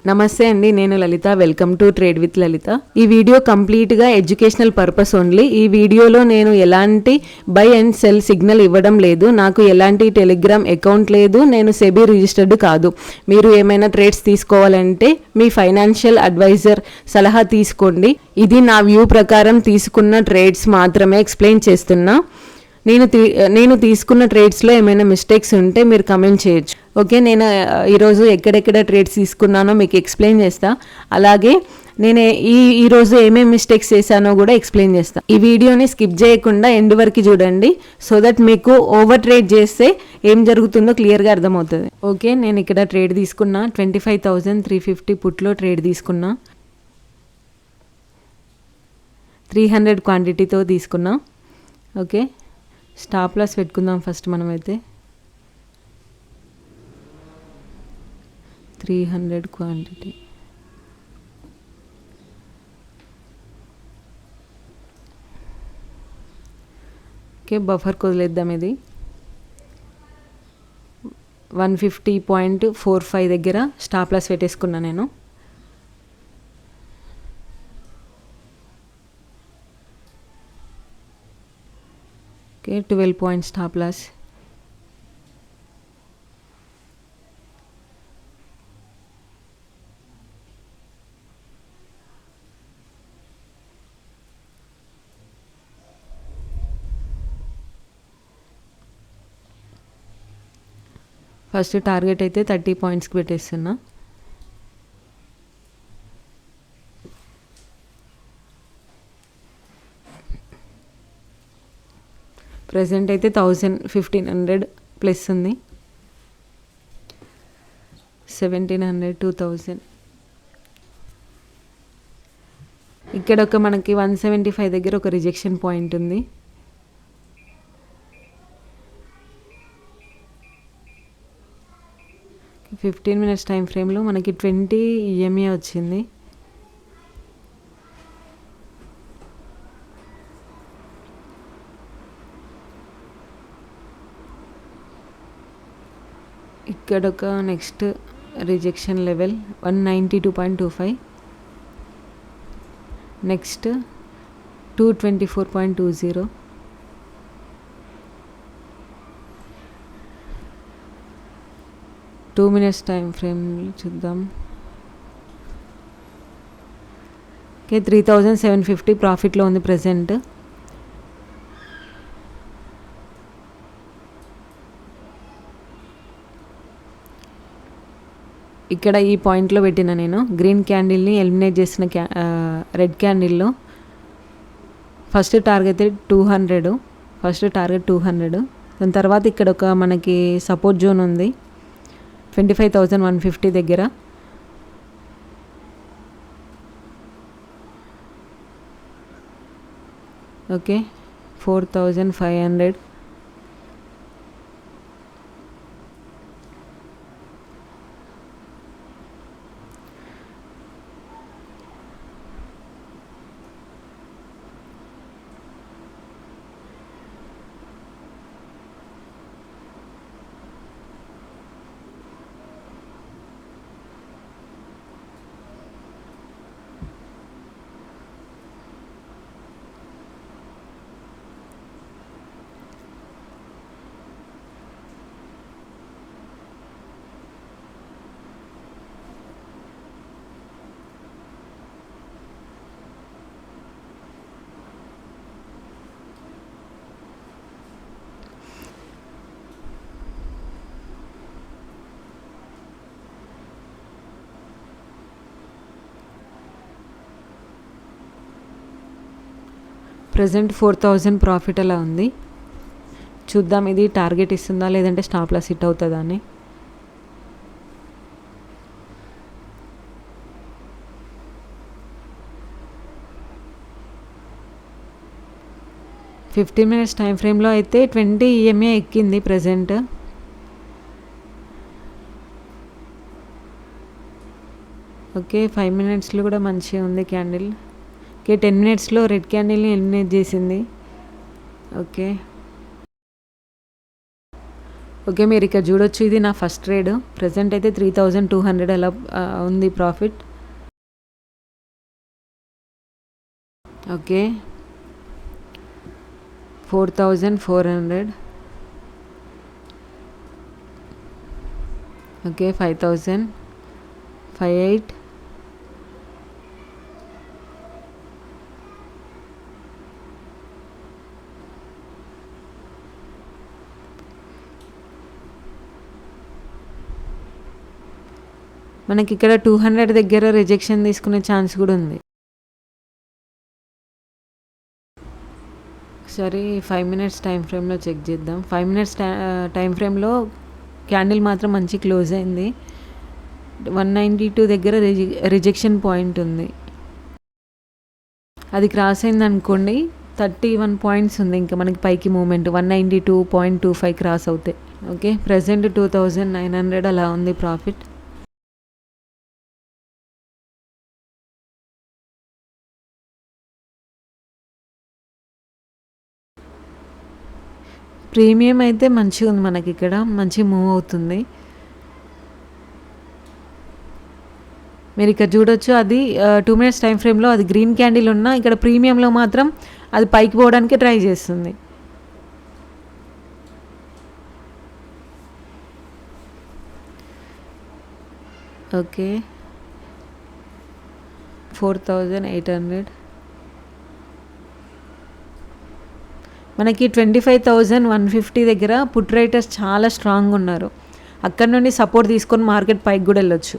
నమస్తే అండి, నేను లలిత. వెల్కమ్ టు ట్రేడ్ విత్ లలిత. ఈ వీడియో కంప్లీట్గా ఎడ్యుకేషనల్ పర్పస్ ఓన్లీ. ఈ వీడియోలో నేను ఎలాంటి బై అండ్ సెల్ సిగ్నల్ ఇవ్వడం లేదు. నాకు ఎలాంటి టెలిగ్రామ్ అకౌంట్ లేదు. నేను సెబీ రిజిస్టర్డ్ కాదు. మీరు ఏమైనా ట్రేడ్స్ తీసుకోవాలంటే మీ ఫైనాన్షియల్ అడ్వైజర్ సలహా తీసుకోండి. ఇది నా వ్యూ ప్రకారం తీసుకున్న ట్రేడ్స్ మాత్రమే ఎక్స్ప్లెయిన్ చేస్తున్నా. నేను తీసుకున్న ట్రేడ్స్లో ఏమైనా మిస్టేక్స్ ఉంటే మీరు కమెంట్ చేయొచ్చు. ఓకే, నేను ఈరోజు ఎక్కడెక్కడ ట్రేడ్స్ తీసుకున్నానో మీకు ఎక్స్ప్లెయిన్ చేస్తా. అలాగే నేను ఈరోజు ఏమేమి మిస్టేక్స్ చేశానో కూడా ఎక్స్ప్లెయిన్ చేస్తాను. ఈ వీడియోని స్కిప్ చేయకుండా ఎండ్ వరకు చూడండి, సో దట్ మీకు ఓవర్ ట్రేడ్ చేస్తే ఏం జరుగుతుందో క్లియర్గా అర్థమవుతుంది. ఓకే, నేను ఇక్కడ ట్రేడ్ తీసుకున్నా. 25,350 పుట్లో ట్రేడ్ తీసుకున్నా. 300 క్వాంటిటీతో తీసుకున్నా. ఓకే, స్టాప్ లాస్ పెట్టుకుందాం ఫస్ట్. మనమైతే 300 క్వాంటిటీ. ఓకే, బఫర్ వదిలేద్దాం. ఇది 150.45 దగ్గర స్టాప్ లాస్ పెట్టేసుకున్నా నేను. Okay, 12 point stop loss. First target అయితే 30 పాయింట్స్కి పెట్టేస్తున్నా. ప్రెసెంట్ అయితే 1,1500 ప్లస్ ఉంది. 1,700, 2,000. ఇక్కడ ఒక మనకి 175 దగ్గర ఒక రిజెక్షన్ పాయింట్ ఉంది. ఫిఫ్టీన్ మినిట్స్ టైం ఫ్రేమ్లో మనకి 20 EMA వచ్చింది. ఇక్కడ ఒక next rejection level 192.25. Next 224.20. Two minutes time frame చూద్దాం. ఓకే, 3,750 ప్రాఫిట్లో ఉంది ప్రెసెంట్. ఇక్కడ ఈ పాయింట్లో పెట్టిన నేను గ్రీన్ క్యాండిల్ని ఎలిమినేట్ చేసిన రెడ్ క్యాండిల్లో ఫస్ట్ టార్గెట్ 200. First target 200. దాని తర్వాత ఇక్కడ ఒక మనకి సపోర్ట్ జోన్ ఉంది 25,150 దగ్గర. ఓకే, 4,500. ప్రజెంట్ 4,000 ప్రాఫిట్ అలా ఉంది. చూద్దాం ఇది టార్గెట్ ఇస్తుందా లేదంటే స్టాప్ లాస్ హిట్ అవుతుందా అని. ఫిఫ్టీన్ మినిట్స్ టైం ఫ్రేమ్లో అయితే 20 EMA ఎక్కింది ప్రజెంట్. ఓకే, 5 మినిట్స్లో కూడా మంచిగా ఉంది క్యాండిల్. ఓకే, 10 మినిట్స్లో రెడ్ క్యాండిల్ని ఎలిమినేట్ చేసింది. ఓకే ఓకే, మీరు ఇక్కడ చూడొచ్చు, ఇది నా ఫస్ట్ ట్రేడ్. ప్రజెంట్ అయితే 3200 అలా ఉంది ప్రాఫిట్. ఓకే, 4400. ఓకే, 5000, 58. మనకి ఇక్కడ 200 దగ్గర రిజెక్షన్ తీసుకునే ఛాన్స్ కూడా ఉంది. ఒకసారి 5 మినిట్స్ టైం ఫ్రేమ్లో చెక్ చేద్దాం. 5 మినిట్స్ టైం ఫ్రేమ్లో క్యాండిల్ మాత్రం మంచి క్లోజ్ అయింది. 192 దగ్గర రిజెక్షన్ పాయింట్ ఉంది. అది క్రాస్ అయింది అనుకోండి, 31 పాయింట్స్ ఉంది ఇంకా మనకి పైకి మూమెంట్. 192.25 క్రాస్ అవుతాయి. ఓకే, ప్రజెంట్ 2900 అలా ఉంది ప్రాఫిట్. ప్రీమియం అయితే మంచిగా ఉంది, మనకి ఇక్కడ మంచి మూవ్ అవుతుంది. మీరు ఇక్కడ చూడొచ్చు, అది 2 మినిట్స్ టైం ఫ్రేమ్లో అది గ్రీన్ క్యాండిల్ ఉన్నా ఇక్కడ ప్రీమియంలో మాత్రం అది పైకి పోవడానికి ట్రై చేస్తుంది. ఓకే, 4800. మనకి 25,150 దగ్గర పుట్ రైటర్స్ చాలా స్ట్రాంగ్ ఉన్నారు. అక్కడ నుండి సపోర్ట్ తీసుకొని మార్కెట్ పైకి కూడా వెళ్ళొచ్చు.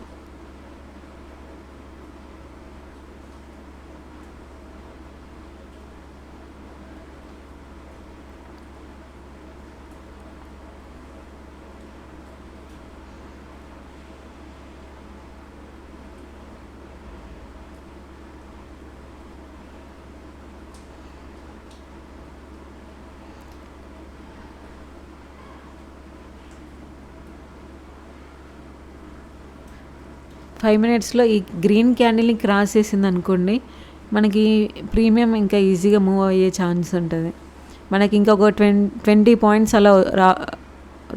ఫైవ్ మినిట్స్లో ఈ గ్రీన్ క్యాండిల్ని క్రాస్ చేసింది అనుకోండి, మనకి ప్రీమియం ఇంకా ఈజీగా మూవ్ అయ్యే ఛాన్స్ ఉంటుంది. మనకి ఇంకా ఒక 20 పాయింట్స్ అలా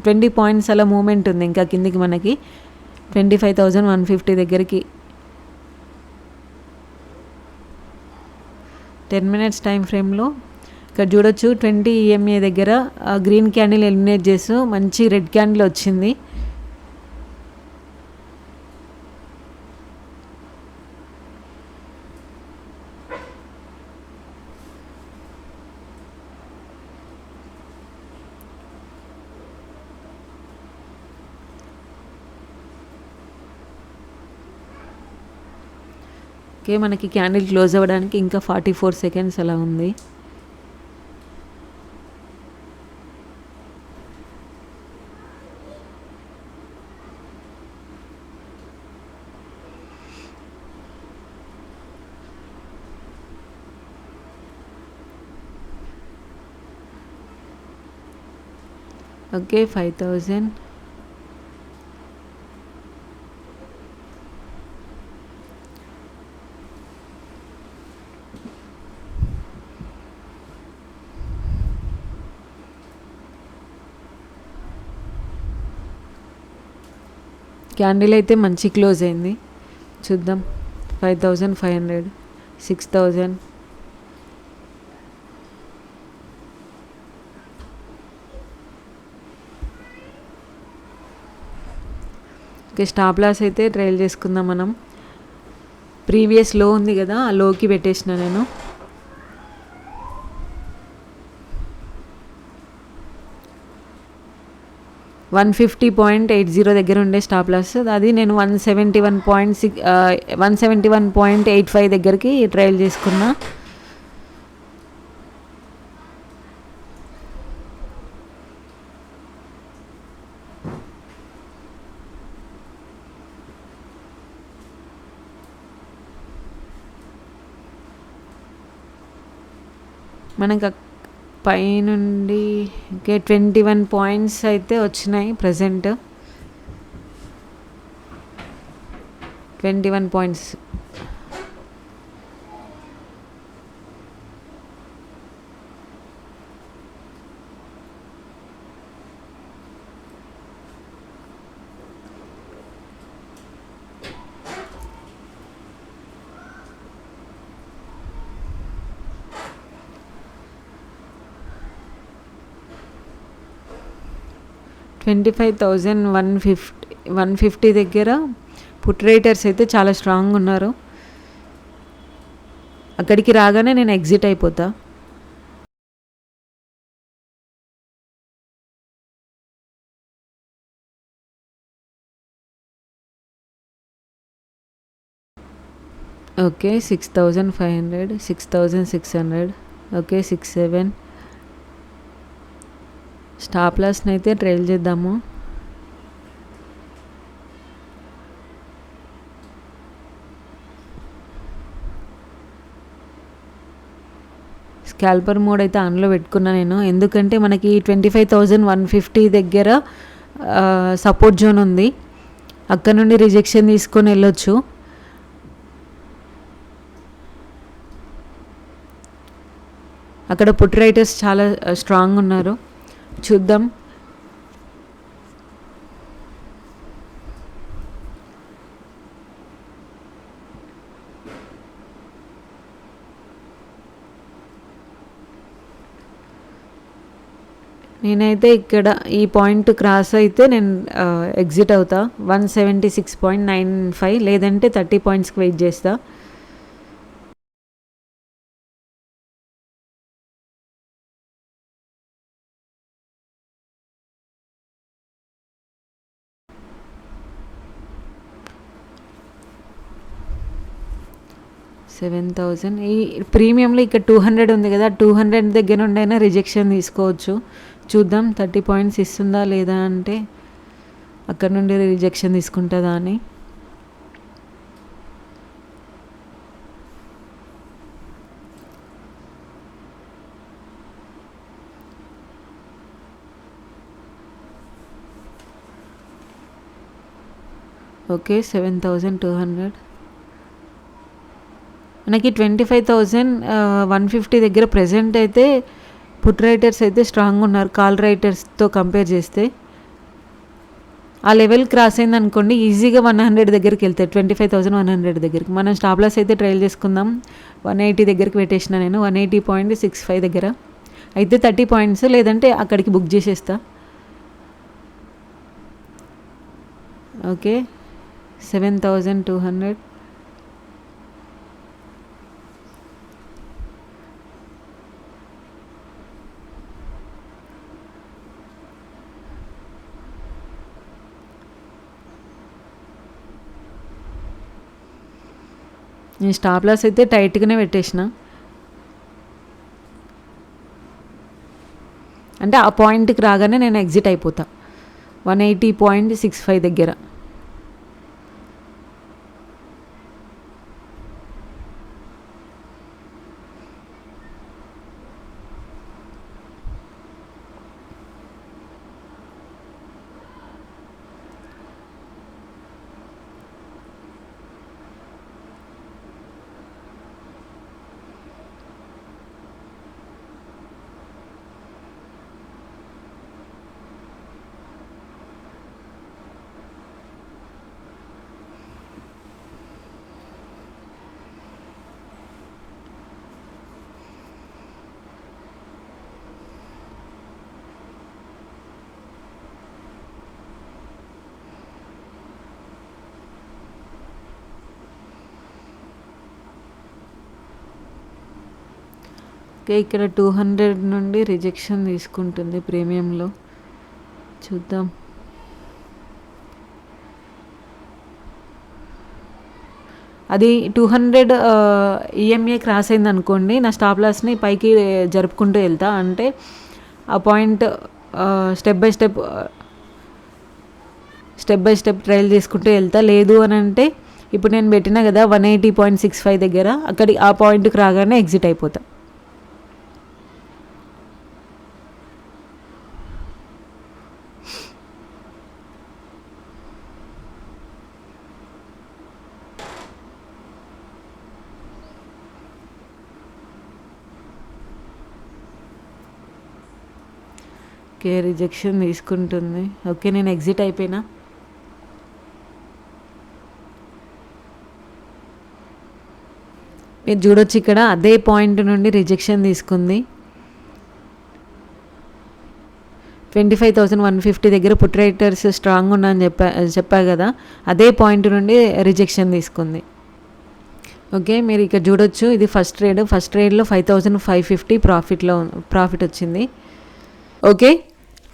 20 పాయింట్స్ అలా మూమెంట్ ఉంది ఇంకా కిందికి. మనకి 25,150 దగ్గరికి 10 మినిట్స్ టైం ఫ్రేమ్లో ఇక్కడ చూడొచ్చు, 20 EMA దగ్గర గ్రీన్ క్యాండిల్ ఎలిమినేట్ చేస్తూ మంచి రెడ్ క్యాండిల్ వచ్చింది. ఓకే, మనకి క్యాండిల్ క్లోజ్ అవ్వడానికి ఇంకా 44 సెకండ్స్ అలా ఉంది. ఓకే, 5000. క్యాండిల్ అయితే మంచి క్లోజ్ అయింది. చూద్దాం, 5500, 6000. ఓకే, స్టాప్ లాస్ అయితే ట్రైల్ చేసుకుందాం మనం. ప్రీవియస్ లో ఉంది కదా, ఆ లోకి పెట్టేసిన నేను. $150.80 దగ్గర ఉండే స్టాప్ లాస్, అది నేను 171.85 దగ్గరికి ట్రయల్ చేసుకున్నా. మనకు పైనుండి ఓకే 21 పాయింట్స్ అయితే వచ్చినాయి. Present 21 points. 25,150 దగ్గర పుట్ రైటర్స్ అయితే చాలా స్ట్రాంగ్ ఉన్నారు. అక్కడికి రాగానే నేను ఎగ్జిట్ అయిపోతా. Okay 6,500, 6,600, okay 6,700. స్టాప్ లాస్ని అయితే ట్రైల్ చేద్దాము. స్కాల్పర్ మోడ్ అయితే ఆన్లో పెట్టుకున్నా నేను, ఎందుకంటే మనకి 25,150 దగ్గర సపోర్ట్ జోన్ ఉంది, అక్కడ నుండి రిజెక్షన్ తీసుకొని వెళ్ళొచ్చు. అక్కడ పుట్ రైటర్స్ చాలా స్ట్రాంగ్ ఉన్నారు, చూద్దాం. నేనైతే ఇక్కడ ఈ పాయింట్ క్రాస్ అయితే నేను ఎగ్జిట్ అవుతా. 176.95 లేదంటే 30 పాయింట్స్కి వెయిట్ చేస్తా. $7,000 ఈ ప్రీమియంలో ఇక్కడ 200 ఉంది కదా, 200 దగ్గర నుండైనా రిజెక్షన్ తీసుకోవచ్చు. చూద్దాం 30 పాయింట్స్ ఇస్తుందా లేదా, అంటే అక్కడ నుండి రిజెక్షన్ తీసుకుంటుందా అని. ఓకే 7,200. మనకి 25,150 దగ్గర ప్రెజెంట్ అయితే పుట్ రైటర్స్ అయితే స్ట్రాంగ్ ఉన్నారు కాల్ రైటర్స్తో కంపేర్ చేస్తే. ఆ లెవెల్ క్రాస్ అయింది అనుకోండి, ఈజీగా 100 దగ్గరికి వెళ్తాయి, 25,100 దగ్గరికి. మనం స్టాప్ లాస్ అయితే ట్రైల్ చేసుకుందాం. 180 దగ్గరికి పెట్టేసిన నేను, 180.65 దగ్గర అయితే 30 పాయింట్స్, లేదంటే అక్కడికి బుక్ చేసేస్తా. ఓకే 7,200. నేను స్టాప్ లాస్ అయితే టైట్గానే పెట్టేసిన, అంటే ఆ పాయింట్కి రాగానే నేను ఎగ్జిట్ అయిపోతా 180.65 దగ్గర. ఓకే ఇక్కడ 200 నుండి రిజెక్షన్ తీసుకుంటుంది ప్రీమియంలో, చూద్దాం. అది 200 ఈఎంఏ క్రాస్ అయింది అనుకోండి, నా స్టాప్ లాస్ని పైకి జరుపుకుంటూ వెళ్తా, అంటే ఆ point step by step trial చేసుకుంటూ వెళ్తా. లేదు అని అంటే ఇప్పుడు నేను పెట్టినా కదా 180.65 దగ్గర, అక్కడి ఆ పాయింట్కి రాగానే ఎగ్జిట్ అయిపోతా. ఓకే రిజెక్షన్ తీసుకుంటుంది. ఓకే నేను ఎగ్జిట్ అయిపోయినా. మీరు చూడొచ్చు ఇక్కడ అదే పాయింట్ నుండి రిజెక్షన్ తీసుకుంది. 25,150 దగ్గర పుట్ రైటర్స్ స్ట్రాంగ్ ఉన్నాయని చెప్పా కదా, అదే పాయింట్ నుండి రిజెక్షన్ తీసుకుంది. ఓకే, మీరు ఇక్కడ చూడొచ్చు, ఇది ఫస్ట్ ట్రేడ్లో 5,550 ప్రాఫిట్ వచ్చింది. ఓకే,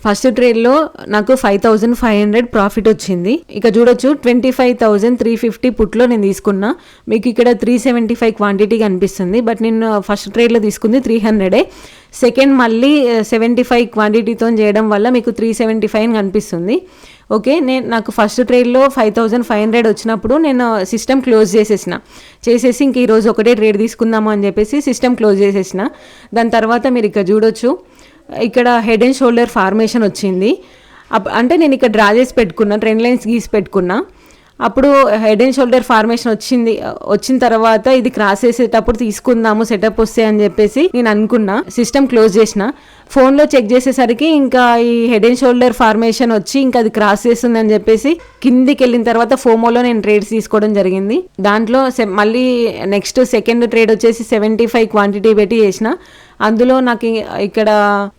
ఫస్ట్ ట్రేడ్లో నాకు 5,500 ప్రాఫిట్ వచ్చింది. ఇక చూడొచ్చు 25,350 పుట్లో నేను తీసుకున్నా. మీకు ఇక్కడ 375 క్వాంటిటీ కనిపిస్తుంది, బట్ నేను ఫస్ట్ ట్రేడ్లో తీసుకుంది 300. సెకండ్ మళ్ళీ 75 క్వాంటిటీతో చేయడం వల్ల మీకు 375 అని కనిపిస్తుంది. ఓకే, నాకు ఫస్ట్ ట్రేడ్లో 5,500 వచ్చినప్పుడు నేను సిస్టమ్ క్లోజ్ చేసేసి ఇంక ఈరోజు ఒకటే ట్రేడ్ తీసుకుందాము అని చెప్పేసి సిస్టమ్ క్లోజ్ చేసేసిన. దాని తర్వాత మీరు ఇక్కడ చూడొచ్చు, ఇక్కడ హెడ్ అండ్ షోల్డర్ ఫార్మేషన్ వచ్చింది. అంటే నేను ఇక్కడ డ్రా చేసి పెట్టుకున్నా, ట్రెండ్ లైన్స్ గీసి పెట్టుకున్నా. అప్పుడు హెడ్ అండ్ షోల్డర్ ఫార్మేషన్ వచ్చిన తర్వాత ఇది క్రాస్ చేసేటప్పుడు తీసుకుందాము సెటప్ వస్తే అని చెప్పేసి నేను అనుకున్నా. సిస్టమ్ క్లోజ్ చేసిన, ఫోన్లో చెక్ చేసేసరికి ఇంకా ఈ హెడ్ అండ్ షోల్డర్ ఫార్మేషన్ వచ్చి ఇంకా అది క్రాస్ చేస్తుంది అని చెప్పేసి కిందికి వెళ్ళిన తర్వాత ఫోమోలో నేను ట్రేడ్స్ తీసుకోవడం జరిగింది. దాంట్లో మళ్ళీ నెక్స్ట్ సెకండ్ ట్రేడ్ వచ్చేసి 75 క్వాంటిటీ పెట్టి చేసిన. అందులో నాకు ఇక్కడ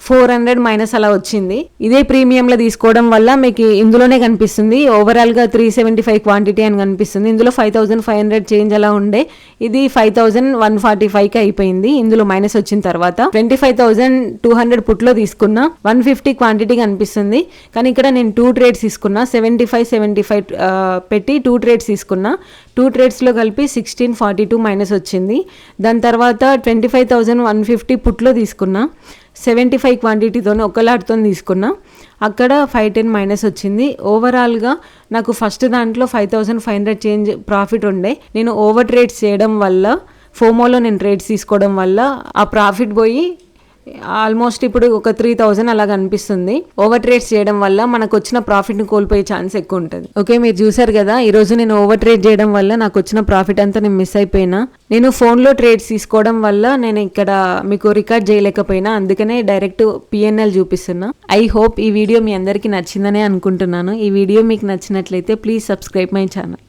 400 మైనస్ అలా వచ్చింది. ఇదే ప్రీమియంలో తీసుకోవడం వల్ల మీకు ఇందులోనే కనిపిస్తుంది, ఓవరాల్గా 375 క్వాంటిటీ అని కనిపిస్తుంది. ఇందులో 5,500 చేంజ్ అలా ఉండే, ఇది 5,145కి అయిపోయింది ఇందులో మైనస్ వచ్చిన తర్వాత. 25,200 పుట్లో తీసుకున్నా, 150 క్వాంటిటీ కనిపిస్తుంది. కానీ ఇక్కడ నేను 2 ట్రేడ్స్ తీసుకున్నా, 75 పెట్టి 2 ట్రేడ్స్ తీసుకున్నా. 2 ట్రేడ్స్లో కలిపి 1642 మైనస్ వచ్చింది. దాని తర్వాత 25,150 పుట్లో తీసుకున్నా, 75 క్వాంటిటీతో ఒక లాట్తో తీసుకున్నా. అక్కడ 510 మైనస్ వచ్చింది. ఓవరాల్గా నాకు ఫస్ట్ దాంట్లో 5,500 చేంజ్ ప్రాఫిట్ ఉండే. నేను ఓవర్ ట్రేడ్స్ చేయడం వల్ల, ఫోమోలో నేను ట్రేడ్స్ తీసుకోవడం వల్ల ఆ ప్రాఫిట్ పోయి ఆల్మోస్ట్ ఇప్పుడు ఒక 3,000 అలా కనిపిస్తుంది. ఓవర్ ట్రేడ్స్ చేయడం వల్ల మనకు వచ్చిన ప్రాఫిట్ని కోల్పోయే ఛాన్స్ ఎక్కువ ఉంటుంది. ఓకే, మీరు చూసారు కదా, ఈరోజు నేను ఓవర్ ట్రేడ్ చేయడం వల్ల నాకు వచ్చిన ప్రాఫిట్ అంతా నేను మిస్ అయిపోయినా. నేను ఫోన్లో ట్రేడ్స్ తీసుకోవడం వల్ల నేను ఇక్కడ మీకు రికార్డ్ చేయలేకపోయినా, అందుకనే డైరెక్ట్ PNL చూపిస్తున్నా. ఐ హోప్ ఈ వీడియో మీ అందరికీ నచ్చిందనే అనుకుంటున్నాను. ఈ వీడియో మీకు నచ్చినట్లయితే ప్లీజ్ సబ్స్క్రైబ్ మై ఛానల్.